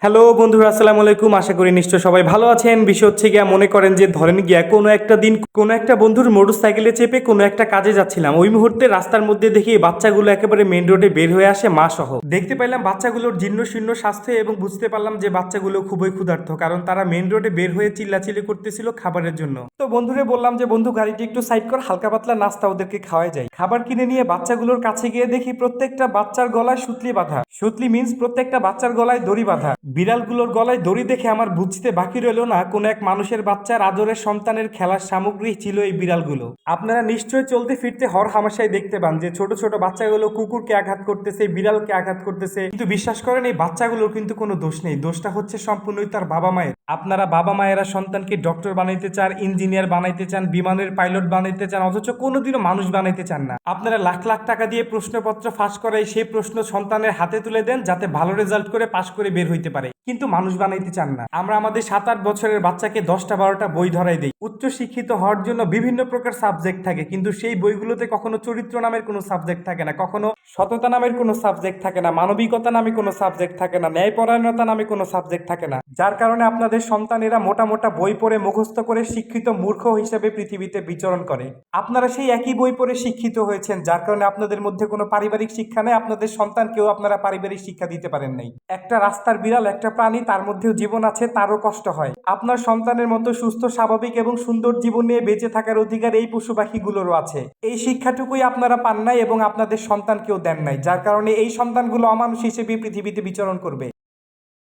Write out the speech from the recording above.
Hello বন্ধুরা, আসসালামু আলাইকুম। আশা করি নিশ্চয় সবাই ভালো আছেন। বিষয় হচ্ছে গিয়া, মনে করেন যে ধরেন গিয়া কোনো একটা দিন কোনো একটা বন্ধুর মোটরসাইকেলে চেপে কোনো একটা কাজে যাচ্ছিলাম। ওই মুহূর্তে রাস্তার মধ্যে দেখি এই বাচ্চাগুলো একেবারে মেন রোডে বের হয়ে আসে মা সহ। দেখতে পাইলাম বাচ্চাগুলোর জীর্ণ শীর্ণ স্বাস্থ্য এবং বুঝতে পারলাম যে বাচ্চাগুলো খুবই ক্ষুধার্ত, কারণ তারা মেন রোডে বের হয়ে চিল্লাচিল্লি করতেছিল খাবারের জন্য। তো বন্ধুরে বললাম যে বন্ধু, গাড়িটি একটু সাইড কর, হালকা পাতলা নাস্তা ওদেরকে খাওয়াই যায়। খাবার কিনে নিয়ে বাচ্চাগুলোর কাছে গিয়ে দেখি প্রত্যেকটা বাচ্চার গলায় সুতলি বাঁধা। সুতলি মিন্স প্রত্যেকটা বাচ্চার গলায় দড়ি বাঁধা। বিড়ালগুলোর গলায় দড়ি দেখে আমার বুঝতে বাকি রইল না কোনো এক মানুষের বাচ্চার আদরের সন্তানের খেলার সামগ্রী ছিল এই বিড়ালগুলো। আপনারা নিশ্চয়ই চলতে ফিরতে হর হামেশাই দেখতে পান যে ছোট ছোট বাচ্চাগুলো কুকুরকে আঘাত করতেছে, বিড়ালকে আঘাত করতেছে, কিন্তু বিশ্বাস করেন এই বাচ্চাগুলোর কিন্তু কোনো দোষ নেই। দোষটা হচ্ছে সম্পূর্ণই তার বাবা মায়ের। আপনারা বাবা মায়েরা সন্তানকে ডক্টর বানাইতে চান, ইঞ্জিনিয়ার বানাইতে চান, বিমানের পাইলট বানাইতে চান, অথচ কোনোদিনও মানুষ বানাইতে চান না। আপনারা লাখ লাখ টাকা দিয়ে প্রশ্নপত্র ফাঁস করাই সেই প্রশ্ন সন্তানের হাতে তুলে দেন যাতে ভালো রেজাল্ট করে পাশ করে বের হইতে পারে, কিন্তু মানুষ বানাইতে চান না। আমরা আমাদের 7-8 বছরের বাচ্চাকে 10টা-12টা বই ধরাই দেই। উচ্চ শিক্ষিত হওয়ার জন্য বিভিন্ন প্রকার সাবজেক্ট থাকে, কিন্তু সেই বইগুলোতে কখনো চরিত্র নামের কোনো সাবজেক্ট থাকে না, কখনো সততা নামের কোনো সাবজেক্ট থাকে না, মানবিকতা নামে কোনো সাবজেক্ট থাকে না, ন্যায়পরায়ণতা নামে কোনো সাবজেক্ট থাকে না। যার কারণে আপনাদের সন্তানেরা মোটা মোটা বই পড়ে মুখস্থ করে শিক্ষিত মূর্খ হিসেবে পৃথিবীতে বিচরণ করে। আপনারা সেই একই বই পড়ে শিক্ষিত হয়েছেন, যার কারণে আপনাদের মধ্যে কোনো পারিবারিক শিক্ষা নেই। আপনাদের সন্তানকেও আপনারা পারিবারিক শিক্ষা দিতে পারেন নাই। একটা রাস্তার বিড়াল একটা প্রাণী, তার মধ্যেও জীবন আছে, তারও কষ্ট হয়। আপনার সন্তানের মতো সুস্থ, স্বাভাবিক এবং সুন্দর জীবন নিয়ে বেঁচে থাকার অধিকার এই পশু পাখিগুলোরও আছে। এই শিক্ষাটুকুই আপনারা পান নাই এবং আপনাদের সন্তানকেও দেন নাই, যার কারণে এই সন্তানগুলো অমানুষ হিসেবে পৃথিবীতে বিচরণ করবে।